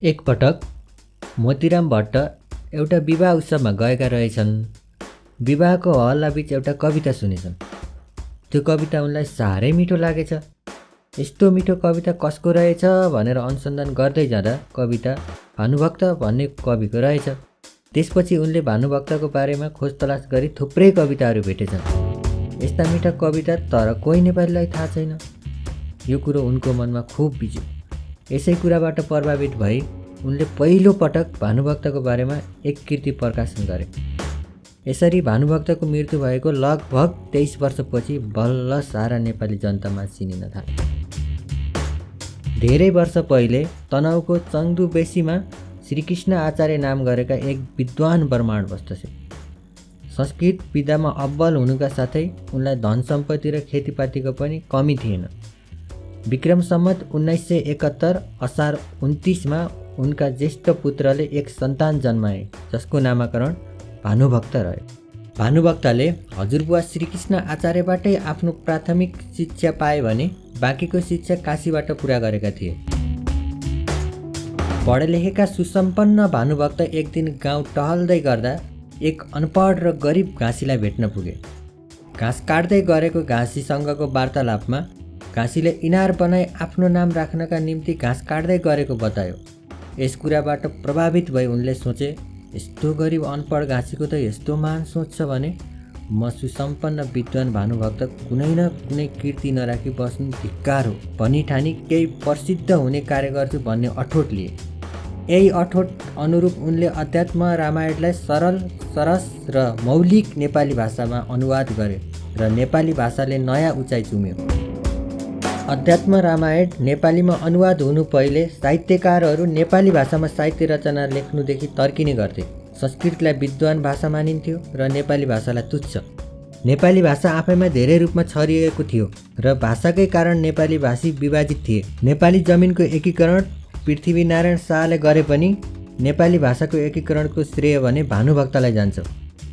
एक पटक मोतीराम भट्ट एउटा विवाह उत्सवमा गएका रहेछन्। विवाहको हल्लाबीच एउटा कविता सुनेछन्। त्यो कविता उनलाई साह्रै मिठो लागेछ। यस्तो मिठो कविता कसको रहेछ भनेर अनुसन्धान गर्दै जाँदा कविता भानुभक्त भन्ने कविको रहेछ। त्यसपछि उनले भानुभक्तको बारेमा खोज तलास गरी थुप्रै कविताहरू भेटेछन्। यस्ता मिठा कविता तर कोही नेपालीलाई थाहा छैन। यो कुरो उनको मनमा खुब बिज्यो। यसै कुराबाट प्रभावित भई उनले पहिलो पटक भानुभक्तको बारेमा एक कृति प्रकाशन गरे। यसरी भानुभक्तको मृत्यु भएको लगभग 23 वर्षपछि बल्ल सारा नेपाली जनतामा चिनिन थाले। धेरै वर्ष पहिले तनहुँको चङदुबेसीमा श्रीकृष्ण आचार्य नाम गरेका एक विद्वान ब्राह्मण बस्दथे। संस्कृत विद्यामा अब्बल हुनुका साथै उनलाई धन सम्पत्ति र खेतीपातीको पनि कमी थिएन। विक्रम सम्वत 1971 असार 29 मा उनका ज्येष्ठ पुत्रले एक सन्तान जन्माए जसको नामाकरण भानुभक्त रह्यो। भानुभक्तले हजुरबुवा श्रीकृष्ण आचार्यबाटै आफ्नो प्राथमिक शिक्षा पाए भने बाँकीको शिक्षा काशीबाट पुरा गरेका थिए। पढेलेखेका सुसम्पन्न भानुभक्त एक दिन गाउँ टहल्दै गर्दा एक अनपढ र गरिब घाँसीलाई भेट्न पुगे। घाँस काट्दै गरेको घाँसीसँगको वार्तालापमा घाँसीले इनार बनाई आफ्नो नाम राख्नका निम्ति घाँस काट्दै गरेको बतायो। यस कुराबाट प्रभावित भई उनले सोचे, यस्तो गरिब अनपढ घाँसीको त यस्तो महान सोच छ भने म सुसम्पन्न विद्वान भानुभक्त कुनै न कुनै कृति नराखी बस्नु धिक्कार हो भनी ठानी केही प्रसिद्ध हुने कार्य गर्छु भन्ने अठोट लिए। यही अठोट अनुरूप उनले अध्यात्म रामायणलाई सरल, सरस र मौलिक नेपाली भाषामा अनुवाद गरे र नेपाली भाषाले नयाँ उचाइ चुम्यो। अध्यात्म रामायण नेपालीमा अनुवाद हुनु पहिले साहित्यकारहरू नेपाली भाषामा साहित्य रचना लेख्नुदेखि तर्किने गर्थे। संस्कृतलाई विद्वान भाषा मानिन्थ्यो र नेपाली भाषालाई तुच्छ। नेपाली भाषा आफैमा धेरै रूपमा छरिएको थियो र भाषाकै कारण नेपाली भाषी विभाजित थिए। नेपाली जमिनको एकीकरण पृथ्वीनारायण शाहले गरे पनि नेपाली भाषाको एकीकरणको श्रेय भने भानुभक्तलाई जान्छ।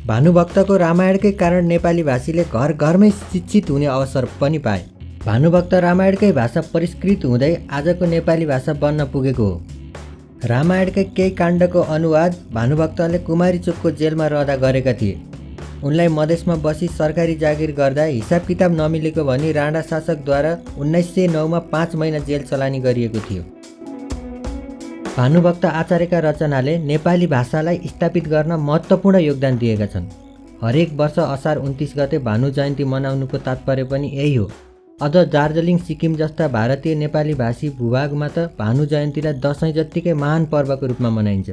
भानुभक्तको रामायणकै कारण नेपाली भाषीले घर घरमै शिक्षित हुने अवसर पनि पाए। भानुभक्त रामायणकै भाषा परिष्कृत हुँदै आजको नेपाली भाषा बन्न पुगेको हो। रामायणकै केही काण्डको अनुवाद भानुभक्तले कुमारी चोकको जेलमा रहँदा गरेका थिए। उनलाई मधेसमा बसी सरकारी जागिर गर्दा हिसाब किताब नमिलेको भनी राणा शासकद्वारा 1909 मा 5 महिना जेल चलानी गरिएको थियो। भानुभक्त आचार्यका रचनाले नेपाली भाषालाई स्थापित गर्न महत्त्वपूर्ण योगदान दिएका छन्। हरेक वर्ष असार 29 गते भानु जयन्ती मनाउनुको तात्पर्य पनि यही हो। अझ दार्जिलिङ, सिक्किम जस्ता भारतीय नेपाली भाषी भूभागमा त भानु जयन्तीलाई दशैं जत्तिकै महान पर्वको रूपमा मनाइन्छ।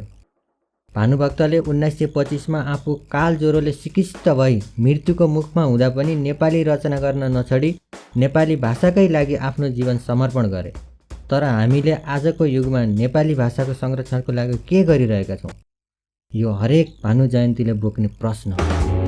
भानुभक्तले 1925 मा आफू काल ज्वरोले सिकिस्त भई मृत्युको मुखमा हुँदा पनि नेपाली रचना गर्न नछोडी नेपाली भाषाकै लागि आफ्नो जीवन समर्पण गरे। तर हामीले आजको युगमा नेपाली भाषाको संरक्षणको लागि के गरिरहेका छौँ? यो हरेक भानु जयन्तीले बोक्ने प्रश्न हो।